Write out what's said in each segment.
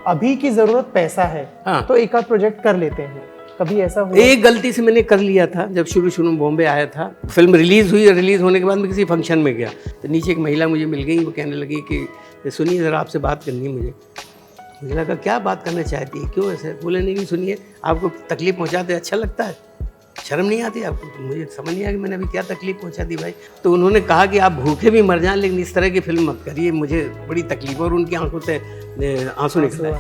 अभी की जरूरत पैसा है, हाँ। तो एक आध प्रोजेक्ट कर लेते हैं, कभी ऐसा हुआ? एक गलती से मैंने कर लिया था जब शुरू में बॉम्बे आया था, फिल्म रिलीज़ हुई। रिलीज़ होने के बाद मैं किसी फंक्शन में गया तो नीचे एक महिला मुझे मिल गई। वो कहने लगी कि सुनिए ज़रा, आपसे बात करनी है मुझे लगा क्या बात करना चाहती है, क्यों ऐसे? बोले नहीं सुनिए, आपको तकलीफ़ पहुँचाते अच्छा लगता है, शर्म नहीं आती आपको? तो मुझे समझ नहीं आया कि मैंने अभी क्या तकलीफ़ पहुँचा दी भाई। तो उन्होंने कहा कि आप भूखे भी मर जाएं लेकिन इस तरह की फिल्म मत करिए, मुझे बड़ी तकलीफ। और उनकी आंखों से आंसू निकल आए।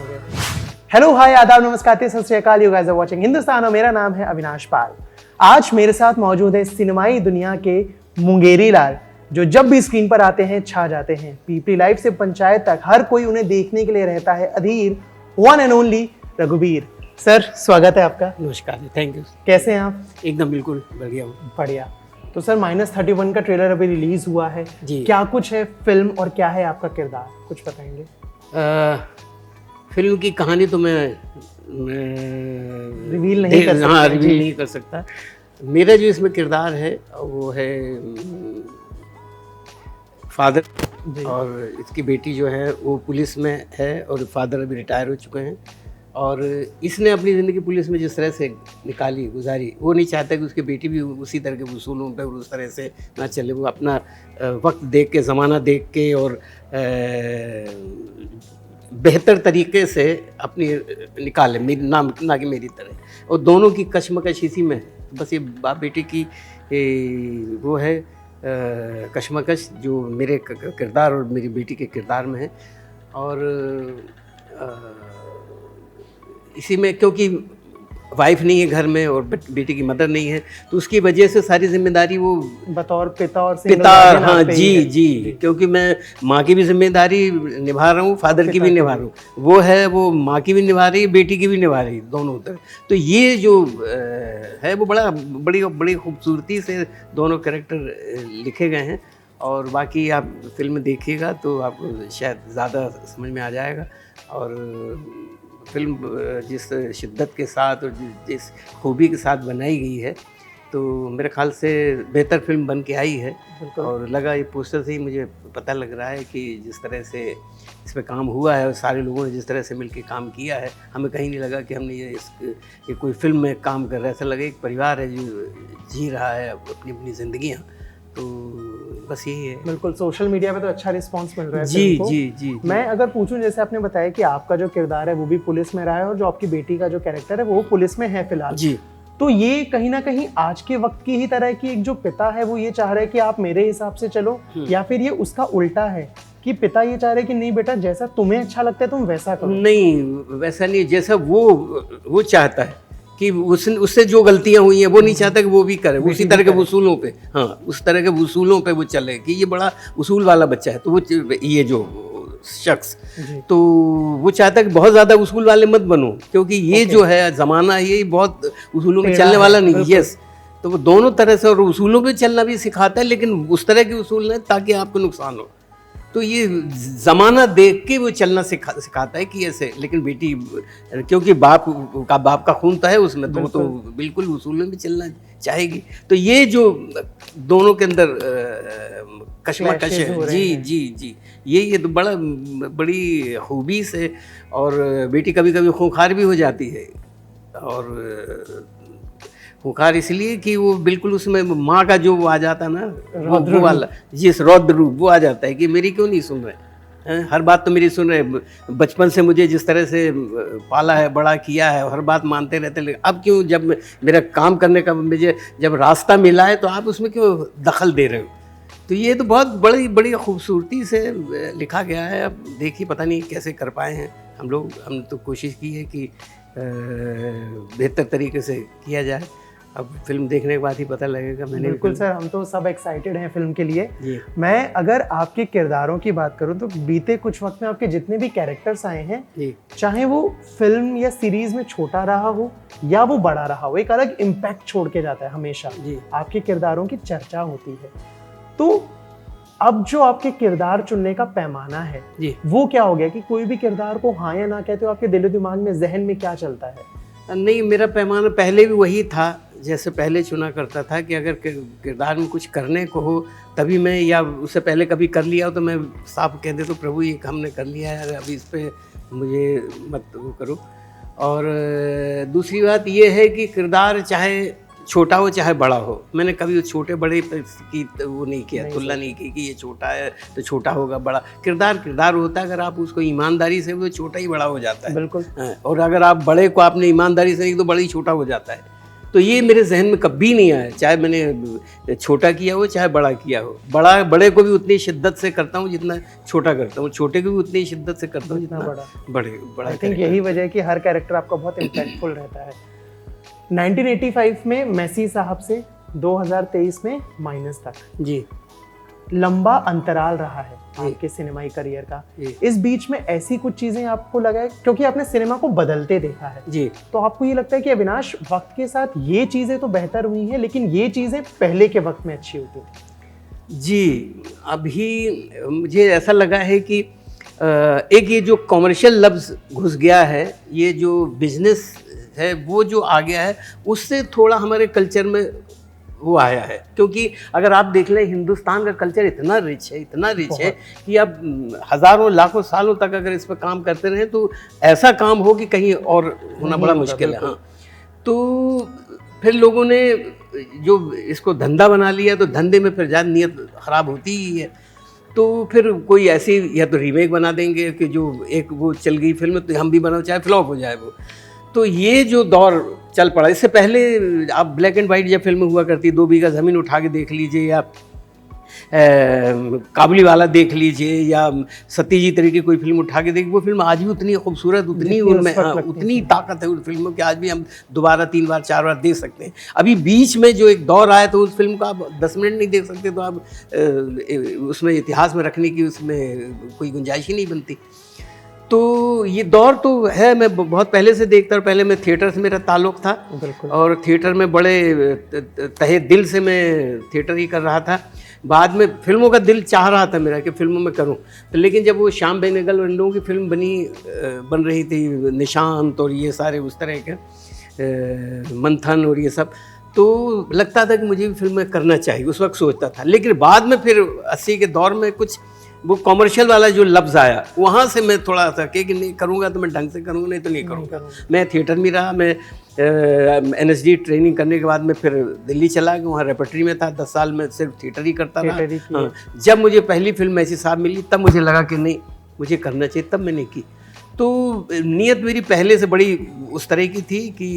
हेलो, हाय, आदाब, नमस्कार, सत श्री अकाल। You guys are watching Hindustan और मेरा नाम है अविनाश पाल। आज मेरे साथ मौजूद है सिनेमाई दुनिया के मुंगेरी लाल, जो जब भी स्क्रीन पर आते हैं छा जाते हैं। पीपली लाइफ से पंचायत तक हर कोई उन्हें देखने के लिए रहता है Adhir. One and only Raghubir sir, स्वागत है आपका। नमस्कार जी, थैंक यू। कैसे हैं आप? एकदम बिल्कुल बढ़िया हूँ। बढ़िया। तो सर, -31 का ट्रेलर अभी रिलीज हुआ है जी। क्या कुछ है फिल्म और क्या है आपका किरदार, कुछ बताएंगे? फिल्म की कहानी तो मैं रिवील नहीं कर सकता। हाँ, रिवील नहीं कर सकता। मेरा जो इसमें किरदार है वो है फादर, और इसकी बेटी जो है वो पुलिस में है और फादर अभी रिटायर हो चुके हैं। और इसने अपनी ज़िंदगी पुलिस में जिस तरह से निकाली, गुजारी, वो नहीं चाहता कि उसकी बेटी भी उसी तरह के वसूलों पे उस तरह से ना चले। वो अपना वक्त देख के, ज़माना देख के और बेहतर तरीके से अपनी निकाले, मेरी ना कि मेरी तरह। और दोनों की कशमकश इसी में है। बस ये बाप बेटी की वो है कशमकश जो मेरे किरदार और मेरी बेटी के किरदार में है। और इसी में क्योंकि वाइफ नहीं है घर में और बेटी की मदर नहीं है, तो उसकी वजह से सारी जिम्मेदारी वो बतौर पिता और हाँ जी, क्योंकि मैं माँ की भी जिम्मेदारी निभा रहा हूँ, फादर की भी निभा रहा हूँ। वो माँ की भी निभा रही है, बेटी की भी निभा रही है, दोनों तरह। तो ये जो है वो बड़ी खूबसूरती से दोनों कैरेक्टर लिखे गए हैं। और बाकी आप फिल्म देखिएगा तो आपको शायद ज़्यादा समझ में आ जाएगा। और फिल्म जिस शिद्दत के साथ और जिस खूबी के साथ बनाई गई है, तो मेरे ख्याल से बेहतर फिल्म बन के आई है। और लगा, ये पोस्टर से ही मुझे पता लग रहा है कि जिस तरह से इस पर काम हुआ है और सारे लोगों ने जिस तरह से मिलकर काम किया है, हमें कहीं नहीं लगा कि हमने ये कोई फिल्म में काम कर रहा है। ऐसा लगा एक परिवार है जो जी रहा है अपनी अपनी ज़िंदगियाँ। तो बस यही है। बिल्कुल, सोशल मीडिया पे तो अच्छा रिस्पांस मिल रहा है जी फिल्म को। जी। मैं अगर पूछूं, जैसे आपने बताया कि आपका जो किरदार है वो भी पुलिस में रहा है और जो आपकी बेटी का जो कैरेक्टर है वो पुलिस में है फिलहाल जी, तो ये कहीं ना कहीं आज के वक्त की ही तरह की एक जो पिता है वो ये चाह रहा है कि आप मेरे हिसाब से चलो, या फिर ये उसका उल्टा है कि पिता ये चाह रहे कि नहीं बेटा, जैसा तुम्हें अच्छा लगता है तुम वैसा करो? नहीं, वैसा नहीं। जैसा वो चाहता है कि उससे जो गलतियां हुई हैं वो नहीं चाहता कि वो भी करे, उसी तरह के वसूलों पे, हाँ, उस तरह के वसूलों पे वो चले कि ये बड़ा वसूल वाला बच्चा है। तो वो ये जो शख्स, तो वो चाहता है कि बहुत ज़्यादा वसूल वाले मत बनो, क्योंकि ये जो है ज़माना, ये बहुत वसूलों में चलने वाला नहीं। यस, तो वो दोनों तरह से और वसूलों पे चलना भी सिखाता है, लेकिन उस तरह के वसूल नहीं ताकि आपको नुकसान हो। तो ये ज़माना देख के वो चलना सिखाता है कि ऐसे। लेकिन बेटी, क्योंकि बाप का खून तो है उसमें, तो वो तो बिल्कुल वसूलों में चलना चाहेगी। तो ये जो दोनों के अंदर कशमकश है, जी, ये तो बड़ी खूबी से। और बेटी कभी कभी खूंखार भी हो जाती है, और खूंखार इसलिए कि वो बिल्कुल उसमें माँ का जो वो आ जाता है ना, वो वाला, जिस रौद्र रूप वो आ जाता है कि मेरी क्यों नहीं सुन रहे हैं, हर बात तो मेरी सुन रहे, बचपन से मुझे जिस तरह से पाला है, बड़ा किया है, हर बात मानते रहते, लेकिन अब क्यों, जब मेरा काम करने का मुझे जब रास्ता मिला है तो आप उसमें क्यों दखल दे रहे हो? तो ये तो बहुत बड़ी खूबसूरती से लिखा गया है। अब देखिए, पता नहीं कैसे कर पाए हैं हम तो कोशिश की है कि बेहतर तरीके से किया जाए। अब फिल्म देखने के बाद ही पता लगेगा। बिल्कुल सर, हम तो सब एक्साइटेड हैं फिल्म के लिए। मैं अगर आपके किरदारों की बात करूं तो बीते कुछ वक्त में आपके जितने भी कैरेक्टर्स आए हैं, चाहे वो फिल्म या सीरीज में छोटा रहा हो या वो बड़ा रहा हो, एक अलग इम्पैक्ट छोड़ के जाता है हमेशा। आपके किरदारों की चर्चा होती है। तो अब जो आपके किरदार चुनने का पैमाना है वो क्या हो गया कि कोई भी किरदार को हाँ या ना कहते हो, आपके दिलो दिमाग में, जहन में क्या चलता है? नहीं, मेरा पैमाना पहले भी वही था जैसे पहले चुना करता था कि अगर किरदार में कुछ करने को हो तभी मैं, या उससे पहले कभी कर लिया हो तो मैं साफ कह दे तो प्रभु ये हमने कर लिया है, अभी इस पर मुझे मत वो करो। और दूसरी बात ये है कि किरदार चाहे छोटा हो चाहे बड़ा हो, मैंने कभी छोटे बड़े की वो नहीं किया, तुलना नहीं की कि ये छोटा है तो छोटा होगा, बड़ा। किरदार किरदार होता है, अगर आप उसको ईमानदारी से, वो छोटा ही बड़ा हो जाता है। बिल्कुल। और अगर आप बड़े को आपने ईमानदारी से नहीं तो बड़ा ही छोटा हो जाता है। तो ये मेरे जहन में कभी नहीं आया, चाहे मैंने छोटा किया हो चाहे बड़ा किया हो। बड़े को भी उतनी शिद्दत से करता हूँ जितना छोटा करता हूँ, छोटे को भी उतनी शिद्दत से करता हूँ जितना बड़ा। आई थिंक यही वजह है कि हर कैरेक्टर आपका बहुत इम्पैक्टफुल रहता है। 1985 में मेसी साहब से 2023 में माइनस तक जी लंबा अंतराल रहा है आपके सिनेमाई करियर का। इस बीच में ऐसी कुछ चीजें आपको लगा है, क्योंकि आपने सिनेमा को बदलते देखा है जी, तो आपको ये लगता है कि अविनाश वक्त के साथ ये चीजें तो बेहतर हुई हैं लेकिन ये चीजें पहले के वक्त में अच्छी होती थी? जी, अभी मुझे ऐसा लगा है कि एक ये जो कॉमर्शियल लफ्ज़ घुस गया है, ये जो बिजनेस है वो जो आ गया है, उससे थोड़ा हमारे कल्चर में वो आया है। क्योंकि अगर आप देख लें, हिंदुस्तान का कल्चर इतना रिच है कि अब हज़ारों लाखों सालों तक अगर इस पर काम करते रहें तो ऐसा काम हो कि कहीं और होना बड़ा मुश्किल है। हाँ, तो फिर लोगों ने जो इसको धंधा बना लिया, तो धंधे में फिर ज़्यादा नीयत ख़राब होती ही है। तो फिर कोई ऐसी या तो रीमेक बना देंगे कि जो एक वो चल गई फिल्म तो हम भी बनाओ, चाहे फ्लॉप हो जाए वो। तो ये जो दौर चल पड़ा, इससे पहले आप ब्लैक एंड वाइट जब फिल्म हुआ करती, 2 बीघा ज़मीन उठा के देख लीजिए, या काबुली वाला देख लीजिए, या सत्यजीत रे की कोई फिल्म उठा के देखिए, वो फिल्म आज भी उतनी खूबसूरत, उतनी उनमें उतनी ताकत है उन फिल्मों की, आज भी हम दोबारा 3 बार 4 बार देख सकते हैं। अभी बीच में जो एक दौर आया तो उस फिल्म को आप 10 मिनट नहीं देख सकते, तो आप उसमें इतिहास में रखने की उसमें कोई गुंजाइश ही नहीं बनती। तो ये दौर तो है, मैं बहुत पहले से देखता हूँ। पहले मैं थिएटर से मेरा ताल्लुक़ था और थिएटर में बड़े तहे दिल से मैं थिएटर ही कर रहा था। बाद में फिल्मों का दिल चाह रहा था मेरा कि फिल्मों में करूं, तो लेकिन जब वो श्याम बेनेगल और इन लोगों की फिल्म बन रही थी, निशांत और ये सारे उस तरह के मंथन और ये सब, तो लगता था कि मुझे भी फिल्में करना चाहिए, उस वक्त सोचता था। लेकिन बाद में फिर 80 के दौर में कुछ वो कॉमर्शियल वाला जो लफ्ज़ आया, वहाँ से मैं थोड़ा सा कि नहीं करूँगा तो मैं ढंग से करूँगा, नहीं तो नहीं करूँगा। मैं थिएटर में रहा, मैं NSD ट्रेनिंग करने के बाद मैं फिर दिल्ली चला गया, वहाँ रेपर्टरी में था, 10 साल में सिर्फ थिएटर ही करता रहा। हाँ, जब मुझे पहली फिल्म ऐसी साहब मिली तब मुझे लगा कि नहीं मुझे करना चाहिए, तब मैंने की। तो नीयत मेरी पहले से बड़ी उस तरह की थी कि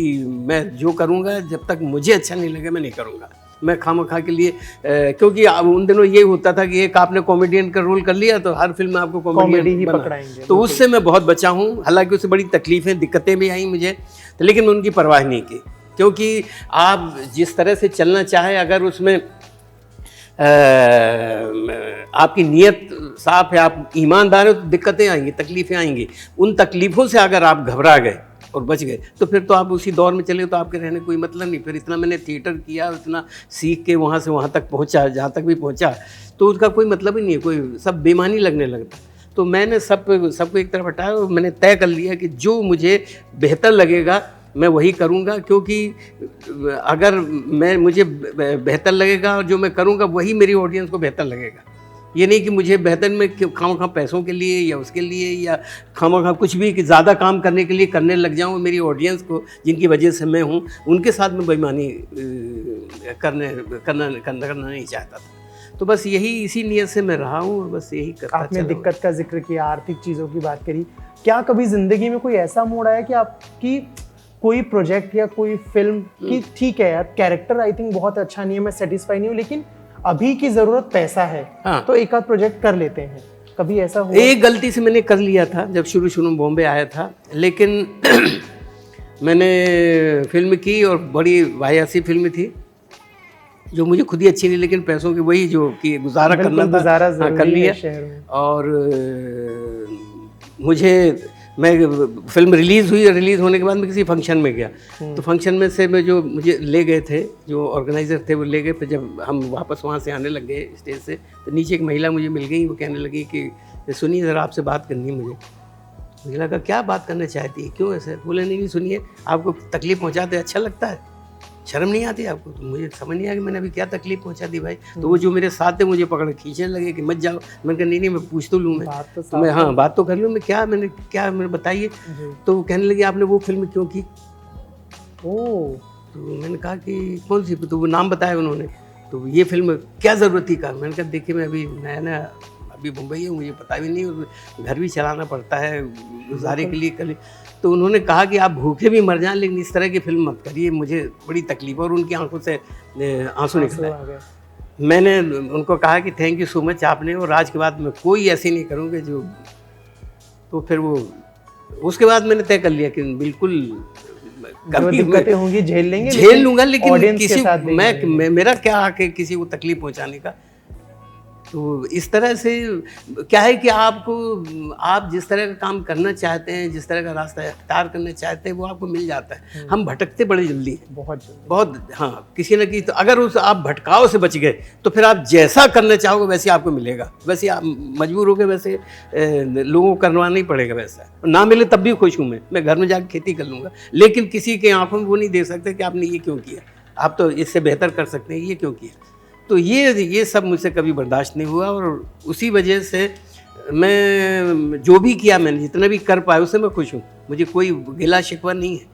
मैं जो करूँगा जब तक मुझे अच्छा नहीं लगे मैं नहीं करूँगा। मैं खामखा के लिए क्योंकि उन दिनों ये होता था कि एक आपने कॉमेडियन का रोल कर लिया तो हर फिल्म में आपको कॉमेडी ही पकड़ाएंगे, तो उससे मैं बहुत बचा हूँ। हालांकि उससे बड़ी तकलीफ़ें दिक्कतें भी आई मुझे, तो लेकिन मैं उनकी परवाह नहीं की, क्योंकि आप जिस तरह से चलना चाहे, अगर उसमें आपकी नीयत साफ है, आप ईमानदार हो, तो दिक्कतें आएंगी, तकलीफ़ें आएंगी। उन तकलीफ़ों से अगर आप घबरा गए और बच गए तो फिर तो आप उसी दौर में चले, तो आपके रहने कोई मतलब नहीं। फिर इतना मैंने थिएटर किया, इतना सीख के वहाँ से वहाँ तक पहुँचा, जहाँ तक भी पहुँचा, तो उसका कोई मतलब ही नहीं है, कोई सब बेमानी लगने लगता। तो मैंने सबको एक तरफ हटाया और मैंने तय कर लिया कि जो मुझे बेहतर लगेगा मैं वही करूँगा, क्योंकि अगर मुझे बेहतर लगेगा और जो मैं करूँगा वही मेरी ऑडियंस को बेहतर लगेगा। ये नहीं कि मुझे बेहतर में खामखा पैसों के लिए या उसके लिए या खामखा कुछ भी कि ज़्यादा काम करने के लिए करने लग जाऊँ। मेरी ऑडियंस को जिनकी वजह से मैं हूँ उनके साथ में बेईमानी करना नहीं चाहता था। तो बस यही इसी नीयत से मैं रहा हूँ और बस यही करता। आपने दिक्कत का जिक्र किया, आर्थिक चीज़ों की बात करी, क्या कभी ज़िंदगी में कोई ऐसा मोड़ आया कि आपकी कोई प्रोजेक्ट या कोई फिल्म की ठीक है यार कैरेक्टर आई थिंक बहुत अच्छा नहीं है, मैं सेटिस्फाई नहीं हूँ, लेकिन अभी की ज़रूरत पैसा है, हाँ, तो एक आध प्रोजेक्ट कर लेते हैं, कभी ऐसा हुआ? एक गलती से मैंने कर लिया था जब शुरू में बॉम्बे आया था, लेकिन मैंने फिल्म की और बड़ी वाहियासी फिल्म थी जो मुझे खुद ही अच्छी नहीं, लेकिन पैसों की वही जो कि गुजारा करना था, हाँ, कर लिया। और मैं फिल्म रिलीज़ हुई, रिलीज़ होने के बाद मैं किसी फंक्शन में गया, तो फंक्शन में से मैं जो मुझे ले गए थे, जो ऑर्गेनाइज़र थे वो ले गए। फिर जब हम वापस वहाँ से आने लग गए स्टेज से, तो नीचे एक महिला मुझे मिल गई, वो कहने लगी कि सुनिए ज़रा आपसे बात करनी है मुझे लगा क्या बात करना चाहती है, क्यों ऐसे? बोले नहीं सुनिए, आपको तकलीफ़ पहुँचाते अच्छा लगता है? शर्म नहीं आती आपको? तो मुझे समझ नहीं आया कि मैंने अभी क्या तकलीफ पहुंचा दी भाई। तो वो जो मेरे साथ थे मुझे पकड़ खींचने लगे कि मत जाओ। मैंने कहा नहीं मैं पूछ तो लूँ, मैं हाँ बात तो कर लूँ, मैंने बताइए। तो वो कहने लगे आपने वो फिल्म क्यों की? तो मैंने कहा कि कौन सी? तो वो नाम बताया उन्होंने। तो ये फिल्म क्या ज़रूरत थी? कहा मैंने कहा देखिए मैं अभी नया अभी मुंबई हूँ, मुझे पता भी नहीं, और घर भी चलाना पड़ता है गुजारे के लिए कल। तो उन्होंने कहा कि आप भूखे भी मर जाएं लेकिन इस तरह की फिल्म मत करिए, मुझे बड़ी तकलीफ है। और उनकी आंखों से आंसू निकल आए। मैंने उनको कहा कि थैंक यू सो मच आपने, और आज के बाद मैं कोई ऐसी नहीं करूँगी जो। तो फिर वो उसके बाद मैंने तय कर लिया कि बिल्कुल दिक्कतें होंगी झेल लूँगा, लेकिन किसी मेरा क्या हक है किसी को तकलीफ पहुँचाने का। तो इस तरह से क्या है कि आप जिस तरह का काम करना चाहते हैं, जिस तरह का रास्ता अख्तियार करना चाहते हैं, वो आपको मिल जाता है। हम भटकते बड़े जल्दी हैं, बहुत हाँ, किसी न किसी। तो अगर आप भटकाव से बच गए तो फिर आप जैसा करना चाहोगे वैसे आपको मिलेगा, वैसे आप मजबूर हो गए, वैसे लोगों को करवाना ही पड़ेगा। वैसा ना मिले तब भी खुश हूँ, मैं घर में जाकर खेती कर लूँगा, लेकिन किसी के आंखों में वो नहीं देख सकते कि आपने ये क्यों किया, आप तो इससे बेहतर कर सकते हैं, ये क्यों किया। तो ये सब मुझसे कभी बर्दाश्त नहीं हुआ, और उसी वजह से मैं जो भी किया, मैंने जितना भी कर पाया उससे मैं खुश हूँ। मुझे कोई गिला शिकवा नहीं है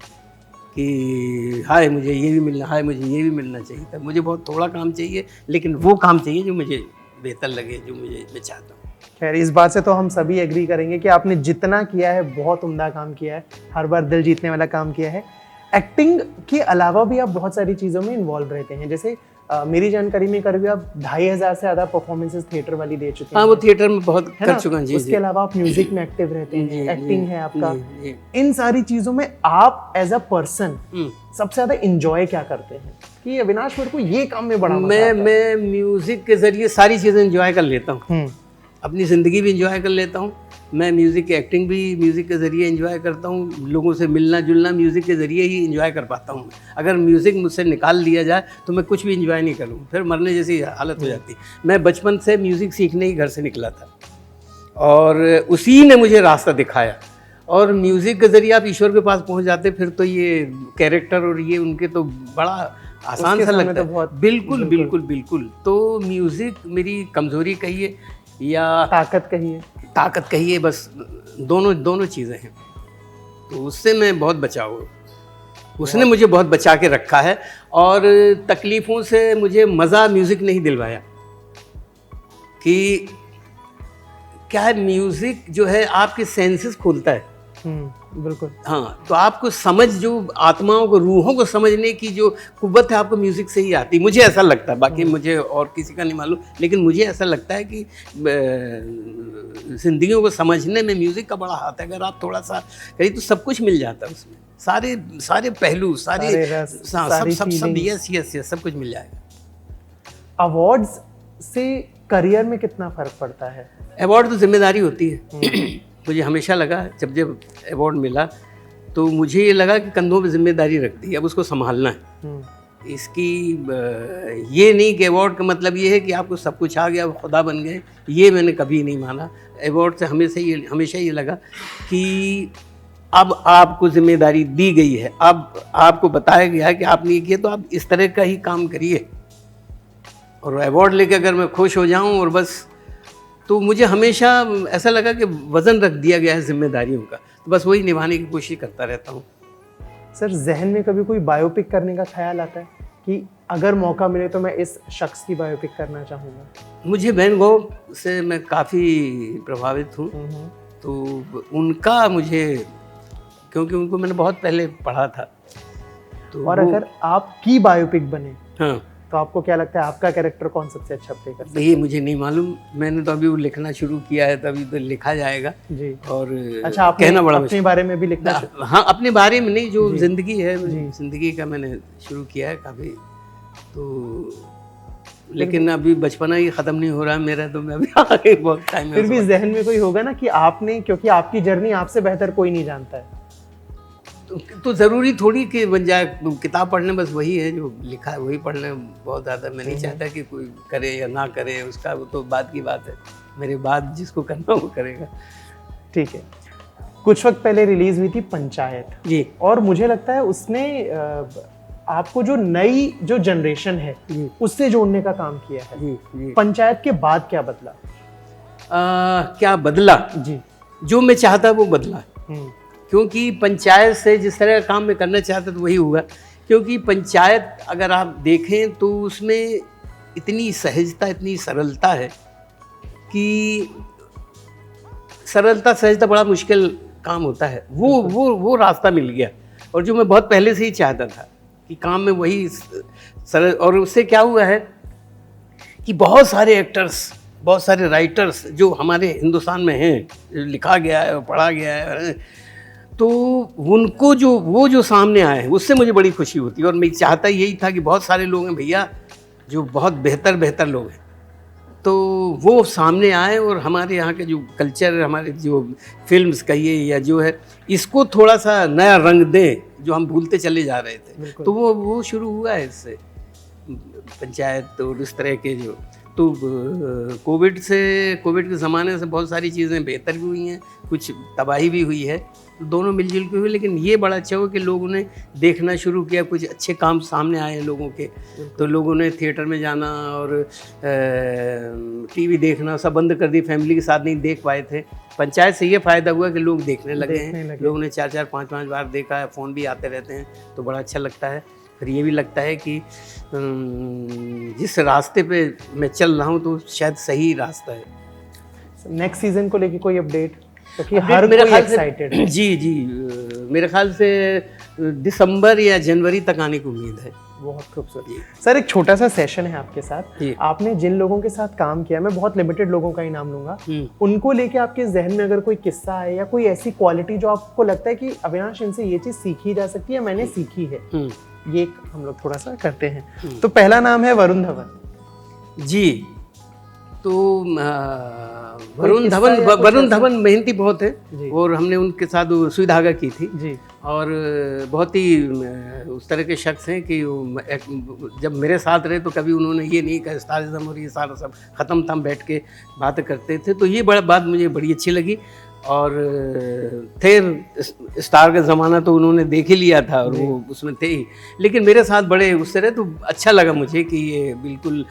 कि हाय मुझे ये भी मिलना, हाय मुझे ये भी मिलना चाहिए था। मुझे बहुत थोड़ा काम चाहिए, लेकिन वो काम चाहिए जो मुझे बेहतर लगे, जो मैं चाहता हूँ। खैर इस बात से तो हम सभी एग्री करेंगे कि आपने जितना किया है बहुत उम्दा काम किया है, हर बार दिल जीतने वाला काम किया है। एक्टिंग के अलावा भी आप बहुत सारी चीज़ों में इन्वॉल्व रहते हैं, जैसे मेरी जानकारी में करीब आप 2500 से ज़्यादा परफॉर्मेंसेस थिएटर वाली दे चुके हैं। हाँ, वो थिएटर में बहुत कर चुका हूं। जी, उसके अलावा आप म्यूजिक में एक्टिव रहते हैं, एक्टिंग है आपका। इन सारी चीज़ों में आप एज अ पर्सन सबसे ज़्यादा इंजॉय क्या करते हैं कि अविनाश मेरे को ये काम में बड़ा मजा आता है? मैं म्यूजिक के जरिए सारी चीज़ें इंजॉय कर लेता हूँ, अपनी ज़िंदगी भी इंजॉय कर लेता हूँ। मैं म्यूज़िक की एक्टिंग भी म्यूज़िक के ज़रिए एंजॉय करता हूँ, लोगों से मिलना जुलना म्यूज़िक के ज़रिए ही एंजॉय कर पाता हूँ। अगर म्यूज़िक मुझसे निकाल लिया जाए तो मैं कुछ भी एंजॉय नहीं करूँ, फिर मरने जैसी हालत हो जाती। मैं बचपन से म्यूज़िक सीखने ही घर से निकला था, और उसी ने मुझे रास्ता दिखाया। और म्यूज़िक के ज़रिए आप ईश्वर के पास पहुँच जाते, फिर तो ये कैरेक्टर और ये उनके तो बड़ा आसान सा लगता है। बिल्कुल बिल्कुल बिल्कुल। तो म्यूज़िक मेरी कमज़ोरी कहिए या ताकत कहिए, बस दोनों चीज़ें हैं। तो उससे मैं बहुत बचा हूँ, उसने मुझे बहुत बचा के रखा है। और तकलीफ़ों से मुझे मज़ा म्यूज़िक नहीं दिलवाया। कि क्या है, म्यूज़िक जो है आपके सेंसेस खोलता है। बिल्कुल हाँ, तो आपको समझ, जो आत्माओं को, रूहों को समझने की जो कुव्वत है आपको म्यूज़िक से ही आती, मुझे ऐसा लगता है। बाकी मुझे और किसी का नहीं मालूम, लेकिन मुझे ऐसा लगता है कि जिंदगियों को समझने में म्यूज़िक का बड़ा हाथ है। अगर आप थोड़ा सा करिए तो सब कुछ मिल जाता है उसमें, सारे पहलू, सब यस सब कुछ मिल जाएगा। अवार्ड्स से करियर में कितना फ़र्क पड़ता है? अवार्ड तो जिम्मेदारी होती है। मुझे हमेशा लगा जब अवार्ड मिला तो मुझे ये लगा कि कंधों पे जिम्मेदारी रख दी, अब उसको संभालना है। इसकी ये नहीं कि अवार्ड का मतलब ये है कि आपको सब कुछ आ गया, खुदा बन गए, ये मैंने कभी नहीं माना। अवार्ड से हमेशा ये लगा कि अब आपको जिम्मेदारी दी गई है, अब आपको बताया गया है कि आपने ये किया तो आप इस तरह का ही काम करिए। और अवार्ड लेके अगर मैं खुश हो जाऊं और बस, तो मुझे हमेशा ऐसा लगा कि वज़न रख दिया गया है जिम्मेदारियों का, तो बस वही निभाने की कोशिश करता रहता हूँ। सर, जहन में कभी कोई बायोपिक करने का ख्याल आता है कि अगर मौका मिले तो मैं इस शख्स की बायोपिक करना चाहूँगा? मुझे वैन गॉग से मैं काफ़ी प्रभावित हूँ। तो उनका मुझे, क्योंकि उनको मैंने बहुत पहले पढ़ा था। तो और अगर आपकी बायोपिक बने, हाँ, तो आपको क्या लगता है आपका कैरेक्टर कौन सबसे अच्छा प्ले कर सकता है? ये मुझे नहीं मालूम, मैंने तो अभी वो लिखना शुरू किया है, तभी तो लिखा जाएगा जी। और अच्छा, आपने कहना बड़ा अपने बारे में भी लिखना? हाँ, अपने बारे में नहीं, जो जिंदगी है, जिंदगी का मैंने शुरू किया है काफ़ी। तो लेकिन अभी बचपना ही ख़त्म नहीं हो रहा है मेरा, तो मैं अभी आगे बहुत टाइम। फिर भी जहन में कोई होगा ना कि आपने, क्योंकि आपकी जर्नी आपसे बेहतर कोई नहीं जानता है, तो ज़रूरी थोड़ी कि बन जाए। किताब पढ़ने बस वही है जो लिखा है, वही पढ़ने बहुत ज़्यादा। मैं नहीं चाहता कि कोई करे या ना करे, उसका वो तो बात की बात है। मेरे बाद जिसको करना वो करेगा। ठीक है। कुछ वक्त पहले रिलीज़ हुई थी पंचायत जी, और मुझे लगता है उसने आपको जो नई जो जनरेशन है उससे जोड़ने का काम किया है। पंचायत के बाद क्या बदला? क्या बदला जी, जो मैं चाहता वो बदला, क्योंकि पंचायत से जिस तरह का काम मैं करना चाहता तो वही हुआ। क्योंकि पंचायत अगर आप देखें तो उसमें इतनी सहजता, इतनी सरलता है कि सरलता सहजता बड़ा मुश्किल काम होता है। वो रास्ता मिल गया, और जो मैं बहुत पहले से ही चाहता था कि काम में वही सरल। और उससे क्या हुआ है कि बहुत सारे एक्टर्स, बहुत सारे राइटर्स जो हमारे हिंदुस्तान में हैं, लिखा गया है और पढ़ा गया है, तो उनको जो सामने आए हैं उससे मुझे बड़ी खुशी होती है। और मैं चाहता यही था कि बहुत सारे लोग हैं भैया जो बहुत बेहतर लोग हैं, तो वो सामने आए और हमारे यहाँ के जो कल्चर, हमारे जो फिल्म्स कहिए या जो है, इसको थोड़ा सा नया रंग दें जो हम भूलते चले जा रहे थे। तो वो शुरू हुआ है इससे पंचायत और इस तरह के जो। तो कोविड के ज़माने से बहुत सारी चीज़ें बेहतर भी हुई हैं, कुछ तबाही भी हुई है, दोनों मिलजुल के हुए। लेकिन ये बड़ा अच्छा हुआ कि लोगों ने देखना शुरू किया, कुछ अच्छे काम सामने आए लोगों के, तो लोगों ने थिएटर में जाना और टीवी देखना सब बंद कर दी, फैमिली के साथ नहीं देख पाए थे। पंचायत से ये फ़ायदा हुआ कि लोग देखने लगे हैं, लोगों ने 4-4, 5-5 बार देखा है, फ़ोन भी आते रहते हैं, तो बड़ा अच्छा लगता है। फिर ये भी लगता है कि जिस रास्ते पे मैं चल रहा हूँ तो शायद सही रास्ता है। नेक्स्ट सीज़न को लेके कोई अपडेट? क्योंकि हर मेरे ख्याल से एक्साइटेड है। जी, मेरे ख्याल से दिसंबर या जनवरी तक आने की उम्मीद है। बहुत खूबसूरत। सर, एक छोटा सा सेशन है आपके साथ। आपने जिन लोगों के साथ काम किया, मैं बहुत लिमिटेड लोगों का ही नाम लूंगा, उनको लेके आपके जहन में अगर कोई किस्सा है या कोई ऐसी क्वालिटी जो आपको लगता है कि अविनाश इनसे ये चीज़ सीखी जा सकती है, मैंने सीखी है, ये हम लोग थोड़ा सा करते हैं। तो पहला नाम है वरुण धवन जी। तो वरुण धवन मेहनती बहुत है, और हमने उनके साथ सुई धागा की थी जी। और बहुत ही उस तरह के शख्स हैं कि जब मेरे साथ रहे तो कभी उन्होंने ये नहीं कहा स्टारिज्म और ये सारा सब ख़त्म था, हम बैठ के बातें करते थे। तो ये बात मुझे बड़ी अच्छी लगी। और थे स्टार का ज़माना तो उन्होंने देख ही लिया था और वो उसमें थे ही, लेकिन मेरे साथ बड़े उससे रहे तो अच्छा लगा मुझे कि ये बिल्कुल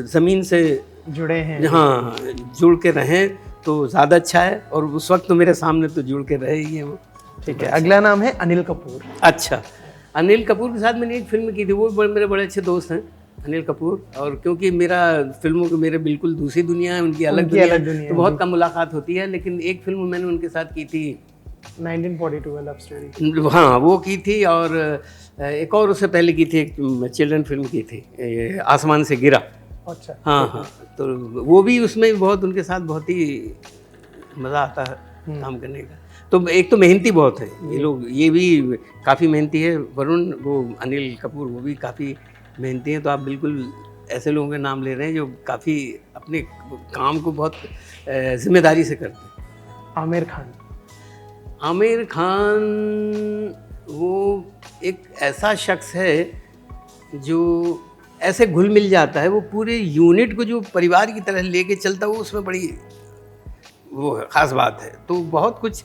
ज़मीन से जुड़े हैं। हाँ, जुड़ के रहें तो ज़्यादा अच्छा है, और उस वक्त तो मेरे सामने तो जुड़ के रहे ही हैं वो। ठीक है, अगला नाम है अनिल कपूर। अच्छा, अनिल कपूर के साथ मैंने एक फिल्म की थी, वो मेरे बड़े अच्छे दोस्त हैं अनिल कपूर। और क्योंकि मेरा फिल्मों की मेरे बिल्कुल दूसरी दुनिया है, उनकी अलग दुनिया है, तो बहुत कम मुलाकात होती है। लेकिन एक फिल्म मैंने उनके साथ की थी 1942 लव स्टोरी, हाँ वो की थी। और एक और उससे पहले की थी, एक चिल्ड्रन फिल्म की थी, आसमान से गिरा। अच्छा, हाँ, तो वो भी उसमें बहुत उनके साथ बहुत ही मज़ा आता है काम करने का। तो एक तो मेहनती बहुत है ये लोग, ये भी काफ़ी मेहनती है वरुण, वो अनिल कपूर वो भी काफ़ी मेहनती हैं। तो आप बिल्कुल ऐसे लोगों के नाम ले रहे हैं जो काफ़ी अपने काम को बहुत जिम्मेदारी से करते हैं। आमिर खान वो एक ऐसा शख्स है जो ऐसे घुल मिल जाता है, वो पूरे यूनिट को जो परिवार की तरह लेके चलता है, वो उसमें बड़ी वो ख़ास बात है। तो बहुत कुछ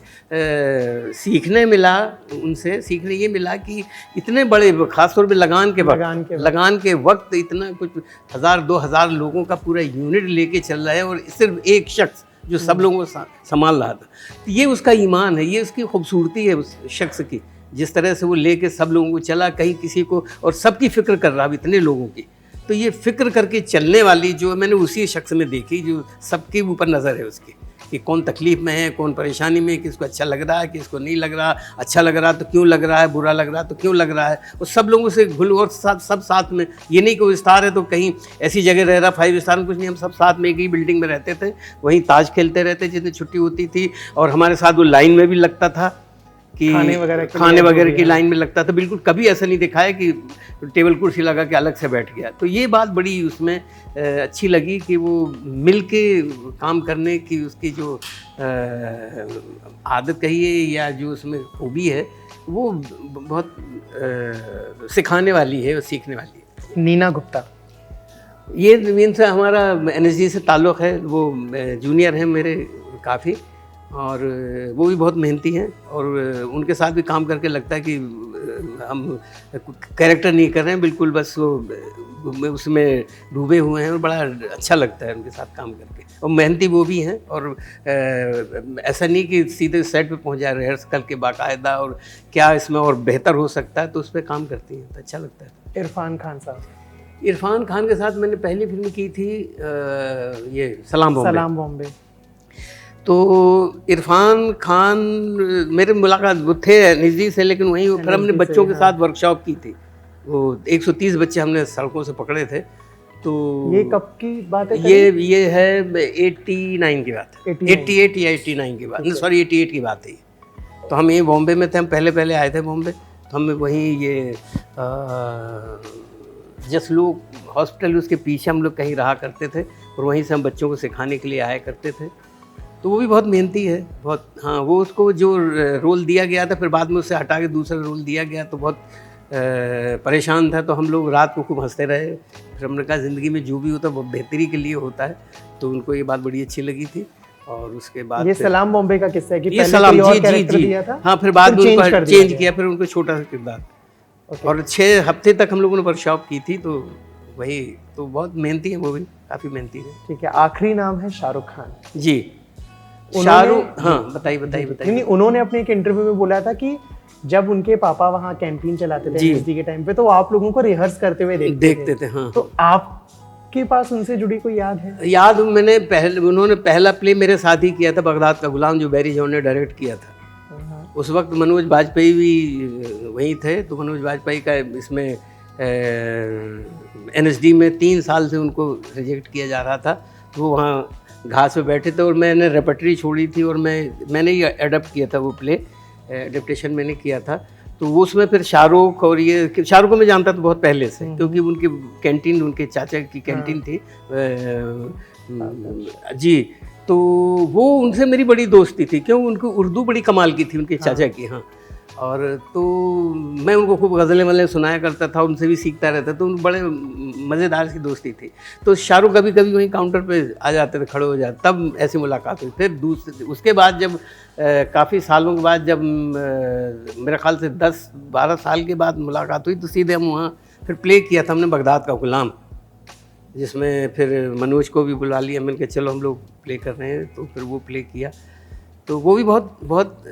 सीखने मिला उनसे, सीखने ये मिला कि इतने बड़े, ख़ासतौर पे लगान के वक्त इतना कुछ 1000-2000 लोगों का पूरा यूनिट लेके चल रहा है, और सिर्फ एक शख्स जो सब लोगों को संभाल रहा था। तो ये उसका ईमान है, ये उसकी खूबसूरती है उस शख्स की, जिस तरह से वो लेके सब लोगों को चला, कहीं किसी को, और सबकी फ़िक्र कर रहा इतने लोगों की। तो ये फ़िक्र करके चलने वाली जो मैंने उसी शख्स में देखी, जो सबके ऊपर नज़र है उसकी, कि कौन तकलीफ़ में है, कौन परेशानी में, किसको अच्छा लग रहा है, किसको नहीं लग रहा, अच्छा लग रहा तो क्यों लग रहा है, बुरा लग रहा तो क्यों लग रहा है, और सब लोगों से घुल, और सब साथ में। ये नहीं कि स्टार है तो कहीं ऐसी जगह रह रहा, 5 स्टार में कुछ नहीं, हम सब साथ में एक ही बिल्डिंग में रहते थे, वहीं ताश खेलते रहते जितनी छुट्टी होती थी। और हमारे साथ वो लाइन में भी लगता था कि खाने वगैरह की लाइन में लगता था, बिल्कुल कभी ऐसा नहीं दिखाया कि टेबल कुर्सी लगा के अलग से बैठ गया। तो ये बात बड़ी उसमें अच्छी लगी कि वो मिल के काम करने की उसकी जो आदत कहिए या जो उसमें खूबी है, वो बहुत सिखाने वाली है और सीखने वाली है। नीना गुप्ता, ये मीन से हमारा NSG से ताल्लुक़ है, वो जूनियर हैं मेरे काफ़ी, और वो भी बहुत मेहनती हैं, और उनके साथ भी काम करके लगता है कि हम कैरेक्टर नहीं कर रहे हैं, बिल्कुल बस वो उसमें डूबे हुए हैं और बड़ा अच्छा लगता है उनके साथ काम करके। और मेहनती वो भी हैं, और ऐसा नहीं कि सीधे सेट पे पहुंच जाए, रिहर्स करके बाकायदा और क्या इसमें और बेहतर हो सकता है तो उस पर काम करती हैं, तो अच्छा लगता है। इरफान खान साहब, इरफान खान के साथ मैंने पहली फिल्म की थी ये सलाम बॉम्बे। तो इरफान खान मेरे मुलाकात वो थे निजी से, लेकिन वहीं फिर हमने बच्चों के साथ वर्कशॉप की थी। वो 130 बच्चे हमने सड़कों से पकड़े थे। तो ये कब की बात है? ये है 89 की बात है, 88 या 89 की बात, सॉरी 88 की बात है। तो हम यहीं बॉम्बे में थे, हम पहले आए थे बॉम्बे, तो हमें वहीं ये जसलू हॉस्पिटल उसके पीछे हम लोग कहीं रहा करते थे, और वहीं से हम बच्चों को सिखाने के लिए आया करते थे। तो वो भी बहुत मेहनती है, बहुत। हाँ, वो उसको जो रोल दिया गया था, फिर बाद में उससे हटा के दूसरा रोल दिया गया, तो बहुत परेशान था। तो हम लोग रात को खूब हंसते रहे। फिर हमने कहा ज़िंदगी में जो भी होता है वो बेहतरी के लिए होता है, तो उनको ये बात बड़ी अच्छी लगी थी। और उसके बाद ये सलाम बॉम्बे का किस्सा है कि ये सलाम जी। हाँ, फिर बाद में उनको चेंज किया, फिर उनको छोटा सा किरदार। और 6 हफ्ते तक हम लोगों ने वर्कशॉप की थी। तो वही, तो बहुत मेहनती है वो भी, काफ़ी मेहनती है। ठीक है, आखिरी नाम है शाहरुख खान जी। शाहरुख, हाँ बताइए। नहीं, उन्होंने अपने एक इंटरव्यू में बोला था कि जब उनके पापा वहाँ कैंटीन चलाते थे एनएसडी के टाइम पे, तो आप लोगों को रिहर्स करते हुए देखते थे। हाँ। तो आपके पास उनसे जुड़ी कोई याद है? याद, उन्होंने पहला प्ले मेरे साथ ही किया था, बगदाद का गुलाम, जो बैरी जॉन ने डायरेक्ट किया था। उस वक्त मनोज बाजपेयी भी वहीं थे। तो मनोज बाजपेयी का इसमें एनएसडी में 3 साल से उनको रिजेक्ट किया जा रहा था। तो वो वहाँ घास पे बैठे थे, और मैंने रेपर्टरी छोड़ी थी, और मैंने ही एडप्ट किया था वो प्ले, एडेप्टेशन मैंने किया था। तो वो उसमें फिर शाहरुख, और ये शाहरुख को मैं जानता था बहुत पहले से, क्योंकि उनकी कैंटीन, उनके चाचा की कैंटीन थी जी। तो वो उनसे मेरी बड़ी दोस्ती थी, क्यों, उनको उर्दू बड़ी कमाल की थी उनके चाचा की। हाँ। और तो मैं उनको खूब गज़लें सुनाया करता था, उनसे भी सीखता रहता, तो बड़े मज़ेदार सी दोस्ती थी। तो शाहरुख कभी वहीं काउंटर पे आ जाते थे, खड़े हो जाते, तब ऐसी मुलाकात हुई। फिर उसके बाद जब काफ़ी सालों के बाद, जब मेरे ख्याल से 10-12 साल के बाद मुलाकात हुई, तो सीधे हम वहाँ फिर प्ले किया था हमने बगदाद का गुलाम, जिसमें फिर मनोज को भी बुला लिया, मैंने कहा चलो हम लोग प्ले कर रहे हैं, तो फिर वो प्ले किया। तो वो भी बहुत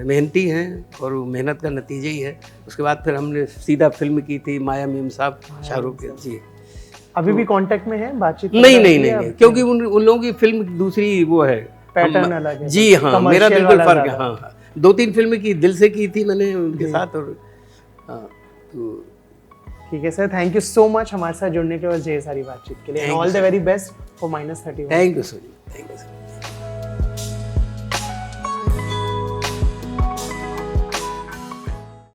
मेहनती हैं, और मेहनत का नतीजा ही है। उसके बाद फिर हमने सीधा फिल्म की थी माया मीम साहब, शाहरुख के जी। अभी भी कांटेक्ट में है, बातचीत? नहीं, क्योंकि उन लोगों की फिल्म दूसरी वो है, पैटर्न अलग है जी। हाँ, मेरा बिल्कुल फर्क है। हाँ, 2-3 फिल्में की दिल से की थी मैंने उनके साथ। और हाँ, तो ठीक है sir, thank you so much हमारे साथ जुड़ने के लिए और ढेर सारी बातचीत के लिए। All the very best for -30। Thank you so much.